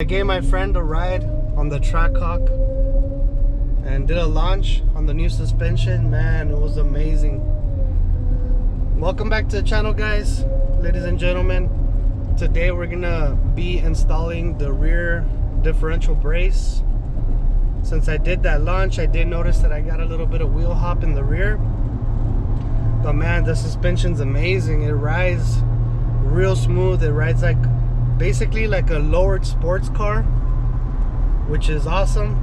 I gave my friend a ride on the TrackHawk and did a launch on the new suspension. Man, it was amazing. Welcome back to the channel, guys, ladies and gentlemen. Today we're gonna be installing the rear differential brace. Since I did that launch, I did notice that I got a little bit of wheel hop in the rear, but man, the suspension's amazing. It rides real smooth. It rides like basically like a lowered sports car, which is awesome.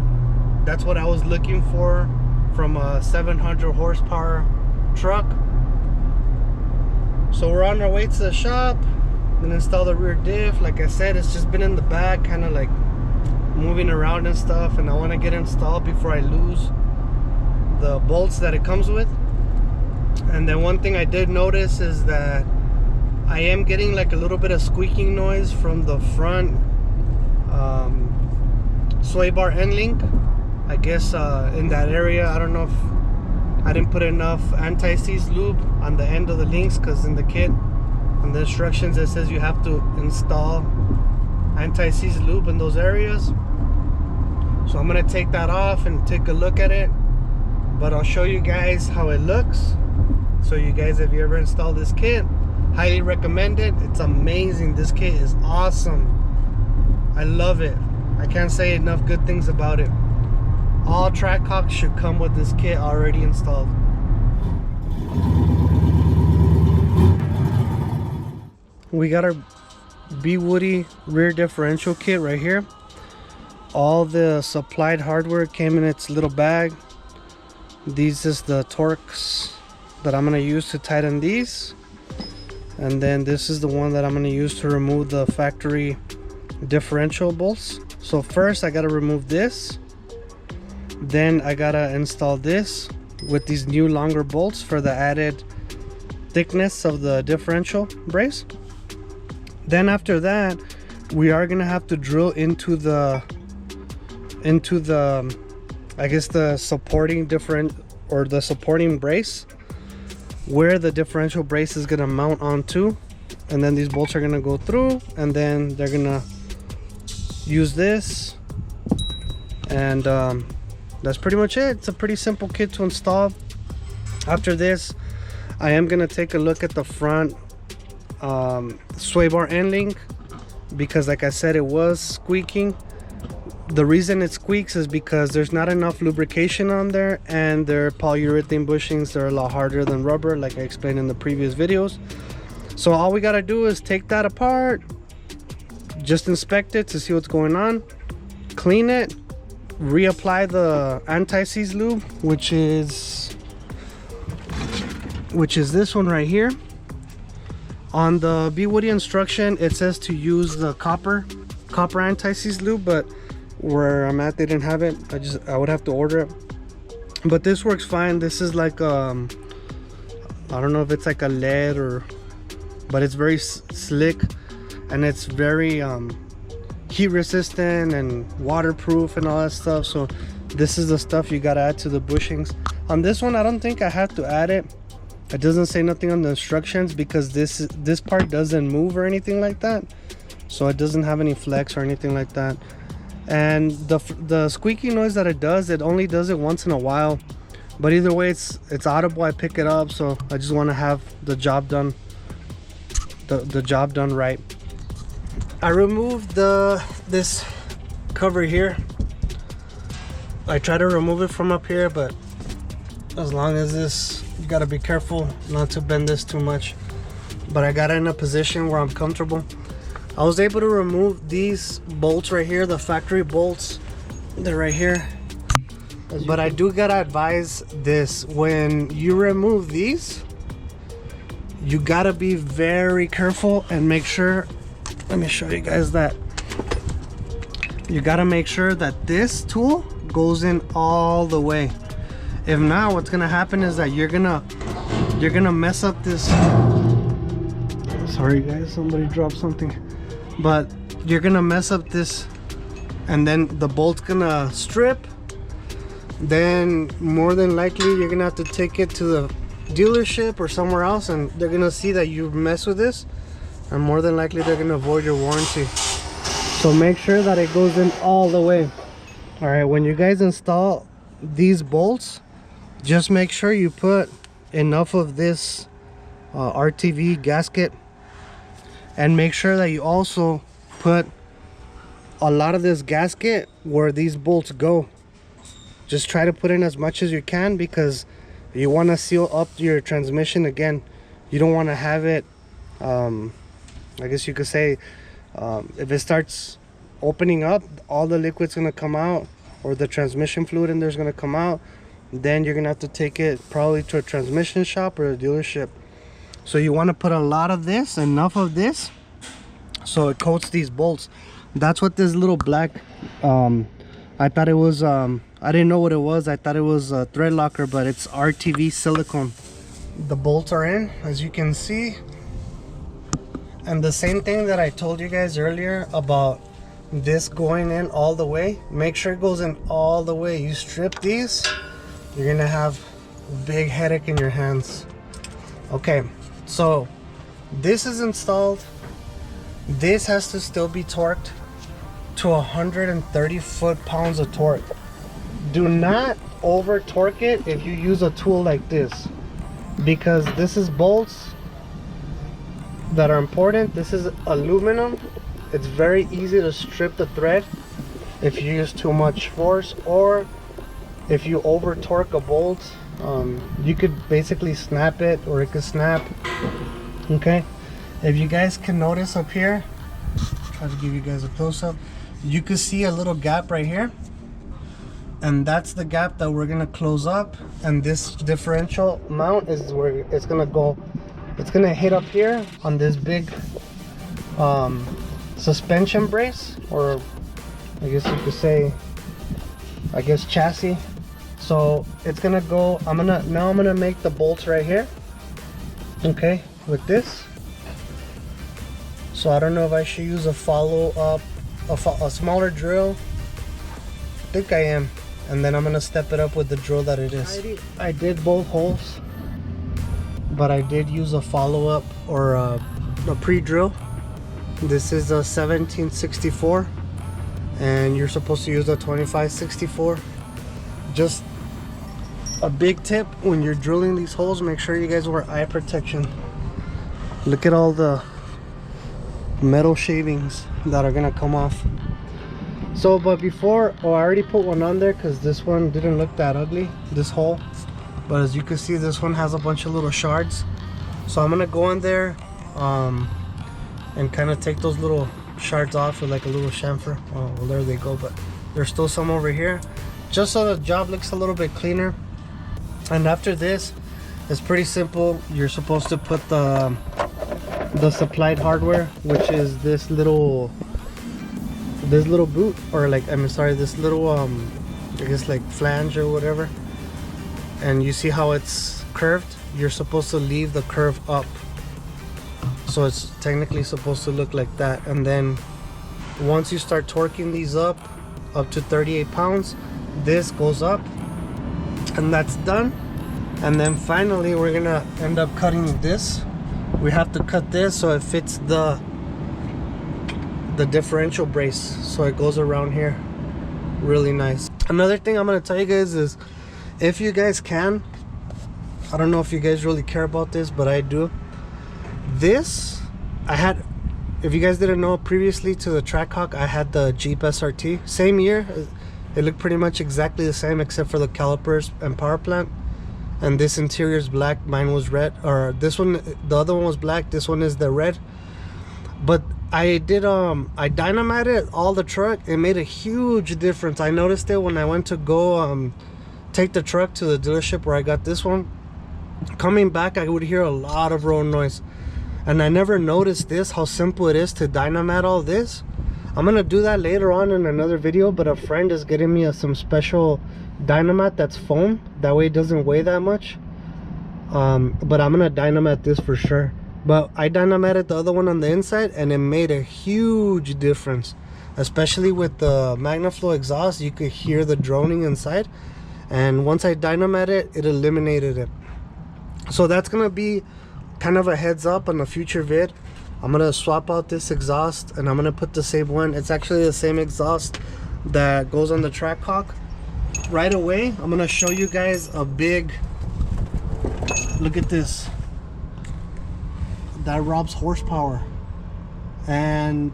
That's what I was looking for from a 700 horsepower truck. So we're on our way to the shop. I'm gonna install the rear diff. Like I said, it's just been in the back, kind of like moving around and stuff, and I want to get it installed before I lose the bolts that it comes with. And then one thing I did notice is that I am getting like a little bit of squeaking noise from the front sway bar end link. I guess in that area, I don't know if I didn't put enough anti-seize lube on the end of the links, because in the kit, on the instructions, it says you have to install anti-seize lube in those areas. So I'm gonna take that off and take a look at it, but I'll show you guys how it looks. So you guys, if you ever install this kit, highly recommend it. It's amazing. This kit is awesome. I love it. I can't say enough good things about it. All TrackHawks should come with this kit already installed. We got our Bwoody Rear differential kit right here. All the supplied hardware came in its little bag. These is the Torx that I'm gonna use to tighten these. And then this is the one that I'm going to use to remove the factory differential bolts. So first I got to remove this, then I got to install this with these new longer bolts for the added thickness of the differential brace. Then after that, we are going to have to drill into the I guess the supporting the supporting brace, where the differential brace is going to mount onto, and then these bolts are going to go through, and then they're going to use this, and that's pretty much it. It's a pretty simple kit to install. After this, I am going to take a look at the front sway bar end link, because like I said, it was squeaking. The reason it squeaks is because there's not enough lubrication on there, and they're polyurethane bushings. They're a lot harder than rubber, like I explained in the previous videos. So all we gotta do is take that apart, just inspect it to see what's going on, clean it, reapply the anti-seize lube, which is this one right here. On the Bwoody instruction, it says to use the copper anti-seize lube, but where I'm at, they didn't have it. I would have to order it, but this works fine. This is like I don't know if it's like a lead but it's very slick, and it's very heat resistant and waterproof and all that stuff. So this is the stuff you gotta add to the bushings. On this one, I don't think I have to add it. It doesn't say nothing on the instructions, because this part doesn't move or anything like that, so it doesn't have any flex or anything like that. And the squeaky noise that it does, it only does it once in a while, but either way, it's audible. I pick it up, so I just want to have the job done, the job done right. I removed this cover here. I try to remove it from up here, but as long as this, you got to be careful not to bend this too much, but I got it in a position where I'm comfortable. I was able to remove these bolts right here, the factory bolts. They're right here. But I do gotta advise this: when you remove these, you gotta be very careful and make sure, let me show you guys that. You gotta make sure that this tool goes in all the way. If not, what's gonna happen is that you're gonna mess up this. Sorry guys, somebody dropped something. But you're gonna mess up this, and then the bolt's gonna strip. Then more than likely you're gonna have to take it to the dealership or somewhere else, and they're gonna see that you mess with this, and more than likely they're gonna void your warranty. So make sure that it goes in all the way. All right, when you guys install these bolts, just make sure you put enough of this RTV gasket, and make sure that you also put a lot of this gasket where these bolts go. Just try to put in as much as you can, because you want to seal up your transmission. Again, you don't want to have it, I guess you could say, if it starts opening up, all the liquid's going to come out, or the transmission fluid in there's going to come out. Then you're going to have to take it probably to a transmission shop or a dealership. So you want to put a lot of this, enough of this, so it coats these bolts. That's what this little black, I thought it was, I didn't know what it was. I thought it was a thread locker, but it's RTV silicone. The bolts are in, as you can see. And the same thing that I told you guys earlier about this going in all the way, make sure it goes in all the way. You strip these, you're gonna have a big headache in your hands. Okay, so this is installed. This has to still be torqued to 130 foot-pounds of torque. Do not over torque it if you use a tool like this, because this is bolts that are important. This is aluminum. It's very easy to strip the thread if you use too much force, or if you over torque a bolt, you could basically snap it, or it could snap. Okay, if you guys can notice up here, try to give you guys a close-up, you can see a little gap right here, and that's the gap that we're gonna close up. And this differential mount is where it's gonna go. It's gonna hit up here on this big suspension brace, or I guess you could say, chassis. So it's gonna go, I'm gonna make the bolts right here, okay, with this. So I don't know if I should use a follow-up, a smaller drill. I think I am. And then I'm gonna step it up with the drill that it is. I did both holes, but I did use a follow-up, or a pre-drill. This is a 1764, and you're supposed to use a 2564. Just a big tip, when you're drilling these holes, make sure you guys wear eye protection. Look at all the metal shavings that are gonna come off. So, but before, I already put one on there because this one didn't look that ugly, this hole. But as you can see, this one has a bunch of little shards. So I'm gonna go in there and kind of take those little shards off with like a little chamfer. Oh, well, there they go, but there's still some over here, just so the job looks a little bit cleaner. And after this, it's pretty simple. You're supposed to put the supplied hardware, which is this little boot, or like, this little I guess like flange or whatever. And you see how it's curved? You're supposed to leave the curve up, so it's technically supposed to look like that. And then once you start torquing these up to 38 pounds, this goes up, and that's done. And then finally we're gonna end up cutting this. We have to cut this so it fits the differential brace, so it goes around here really nice. Another thing I'm gonna tell you guys is, if you guys can, I don't know if you guys really care about this, but I do. This, I had, if you guys didn't know, previously to the TrackHawk, I had the Jeep SRT. Same year, it looked pretty much exactly the same except for the calipers and power plant. And this interior is black, mine was red, or this one, the other one was black, this one is the red. But I dynamited all the truck. It made a huge difference. I noticed it when I went to go take the truck to the dealership where I got this one. Coming back, I would hear a lot of road noise, and I never noticed this, how simple it is to dynamite all this. I'm gonna do that later on in another video, but a friend is getting me some special dynamite that's foam, that way it doesn't weigh that much. But I'm gonna dynamite this for sure. But I dynamited the other one on the inside, and it made a huge difference, especially with the MagnaFlow exhaust. You could hear the droning inside, and once I dynamited it, it eliminated it. So that's gonna be kind of a heads up on a future vid. I'm gonna swap out this exhaust and I'm gonna put the same one. It's actually the same exhaust that goes on the TrackHawk. Right away, I'm gonna show you guys a big, look at this. That robs horsepower. And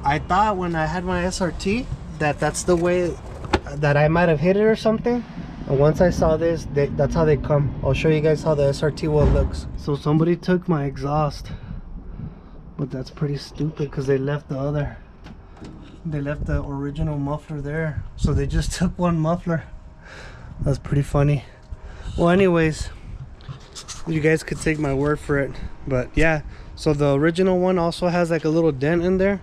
I thought when I had my SRT that that's the way that I might have hit it or something. And once I saw this, that's how they come. I'll show you guys how the SRT one looks. So somebody took my exhaust, but that's pretty stupid because they left the original muffler there. So they just took one muffler. That's pretty funny. Well, anyways, you guys could take my word for it, but yeah. So the original one also has like a little dent in there.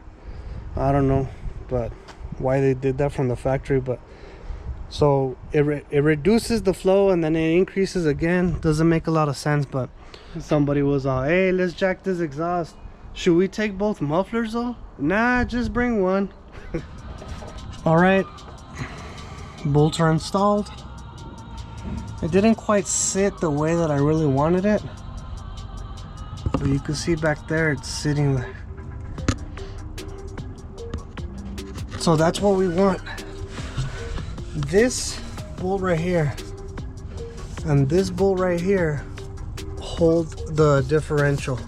I don't know but why they did that from the factory, but so it reduces the flow and then it increases again. Doesn't make a lot of sense. But somebody was hey, let's jack this exhaust. Should we take both mufflers though? Nah, just bring one. All right, bolts are installed. It didn't quite sit the way that I really wanted it, but you can see back there it's sitting there. So that's what we want. This bolt right here and this bolt right here hold the differential.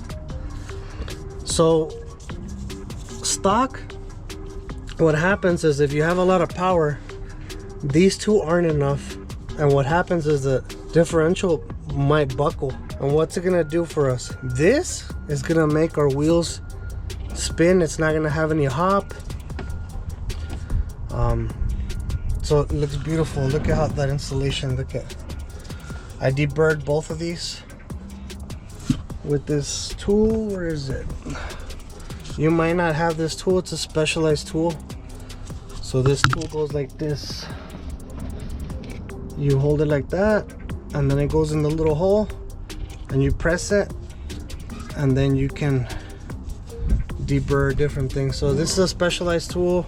So stock, what happens is if you have a lot of power, these two aren't enough, and what happens is the differential might buckle. And what's it gonna do for us? This is gonna make our wheels spin. It's not gonna have any hop. So it looks beautiful. Look at how that installation, look at, I deburred both of these with this tool. Where is it? You might not have this tool, it's a specialized tool. So this tool goes like this. You hold it like that, and then it goes in the little hole, and you press it, and then you can deburr different things. So this is a specialized tool.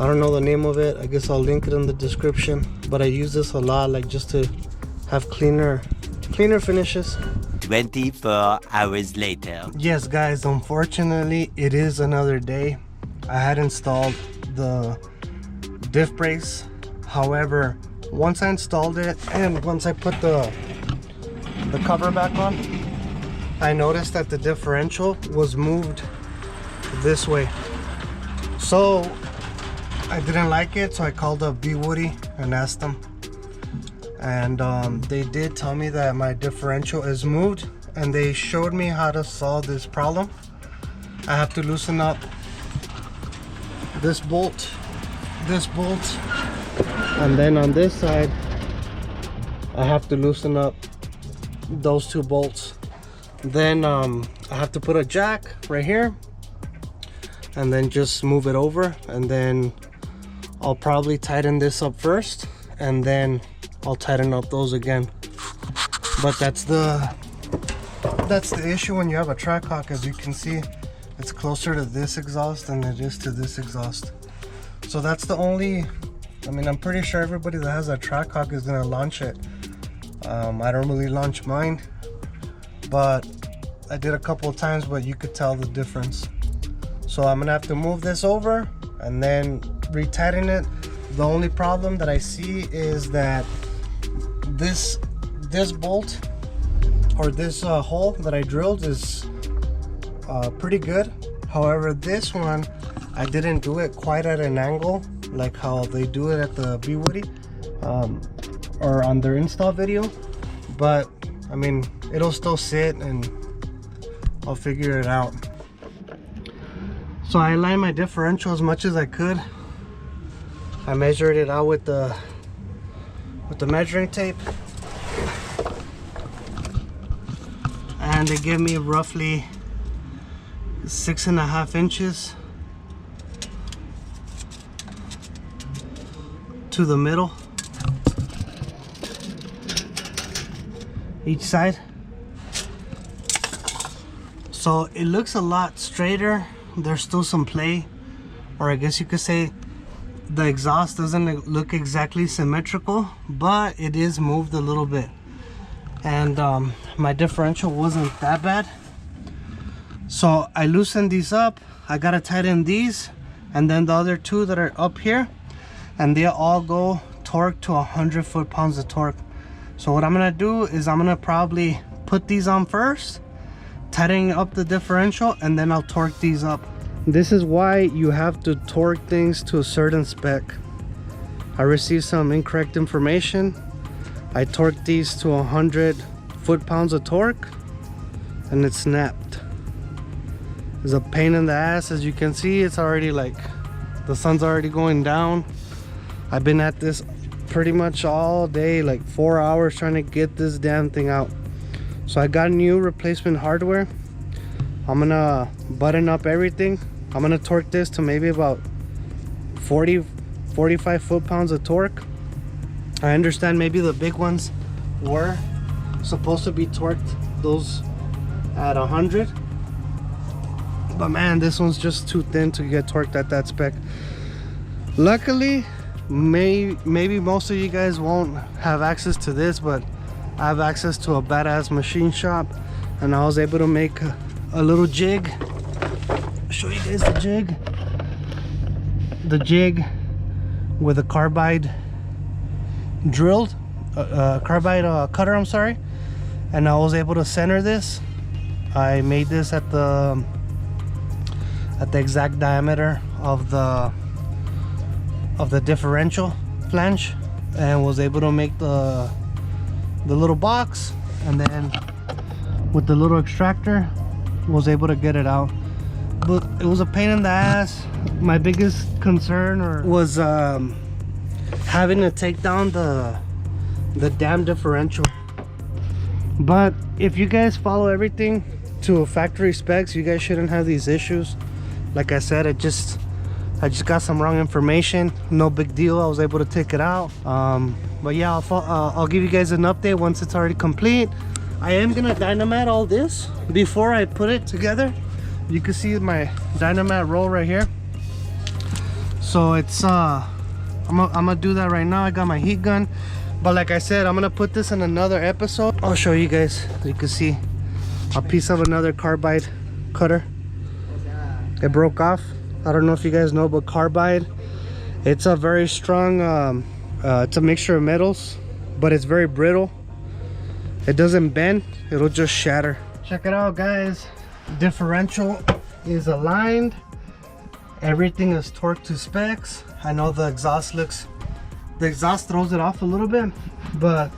I don't know the name of it. I guess I'll link it in the description, but I use this a lot, like just to have cleaner finishes. 24 hours later. Yes guys, unfortunately it is another day. I had installed the diff brace. However, once I installed it and once I put the cover back on, I noticed that the differential was moved this way. So I didn't like it, so I called up Bwoody and asked them, and they did tell me that my differential is moved, and they showed me how to solve this problem. I have to loosen up this bolt, and then on this side I have to loosen up those two bolts. Then I have to put a jack right here and then just move it over, and then I'll probably tighten this up first and then I'll tighten up those again. But that's the issue when you have a TrackHawk. As you can see, it's closer to this exhaust than it is to this exhaust. So that's the only, I mean, I'm pretty sure everybody that has a TrackHawk is gonna launch it. I don't really launch mine, but I did a couple of times, but you could tell the difference. So I'm gonna have to move this over and then retighten it. The only problem that I see is that this bolt or this hole that I drilled is pretty good. However, this one I didn't do it quite at an angle like how they do it at the Bwoody or on their install video, but I mean, it'll still sit and I'll figure it out. So I aligned my differential as much as I could. I measured it out with the measuring tape, and they give me roughly 6.5 inches to the middle each side. So it looks a lot straighter. There's still some play, or I guess you could say the exhaust doesn't look exactly symmetrical, but it is moved a little bit. And my differential wasn't that bad, So I loosened these up. I gotta tighten these and then the other two that are up here, and they all go torque to 100 foot-pounds of torque. So what I'm gonna do is I'm gonna probably put these on first, tightening up the differential, and then I'll torque these up. This is why you have to torque things to a certain spec. I received some incorrect information. I torqued these to 100 foot-pounds of torque and it snapped. It's a pain in the ass. As you can see, it's already like the sun's already going down. I've been at this pretty much all day, like 4 hours, trying to get this damn thing out. So I got new replacement hardware. I'm gonna button up everything. I'm gonna torque this to maybe about 45 foot-pounds of torque. I understand maybe the big ones were supposed to be torqued those at 100, but man, this one's just too thin to get torqued at that spec. Luckily, maybe most of you guys won't have access to this, but I have access to a badass machine shop, and I was able to make a little jig. I'll show you guys the jig with a carbide drilled, carbide cutter, I'm sorry, and I was able to center this. I made this at the exact diameter of the differential flange, and was able to make the little box, and then with the little extractor was able to get it out. But it was a pain in the ass. My biggest concern was having to take down the damn differential. But if you guys follow everything to factory specs, you guys shouldn't have these issues. Like I said, I just got some wrong information. No big deal. I was able to take it out. But yeah, I'll give you guys an update once it's already complete. I am gonna dynamite all this before I put it together. You can see my dynamite roll right here. So it's I'm gonna do that right now. I got my heat gun, but like I said, I'm gonna put this in another episode. I'll show you guys. You can see a piece of another carbide cutter. It broke off. I don't know if you guys know, but carbide, it's a very strong it's a mixture of metals, but it's very brittle. It doesn't bend, it'll just shatter. Check it out, guys. Differential is aligned. Everything is torqued to specs. I know the exhaust throws it off a little bit, but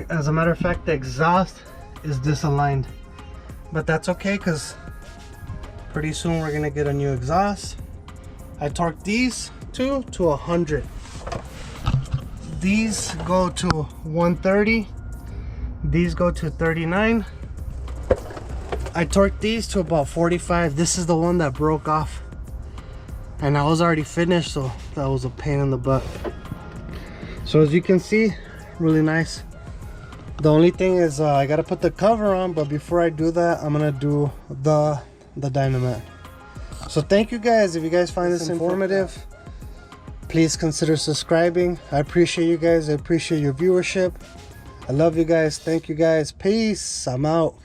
as a matter of fact, the exhaust is disaligned. But that's okay, because pretty soon we're gonna get a new exhaust. I torqued these two to 100. These go to 130. These go to 39. I torqued these to about 45. This is the one that broke off, and I was already finished, so that was a pain in the butt. So as you can see, really nice. The only thing is I gotta put the cover on, but before I do that, I'm gonna do the dynamite. So thank you guys. If you guys find this informative, please consider subscribing. I appreciate you guys. I appreciate your viewership. I love you guys. Thank you guys. Peace. I'm out.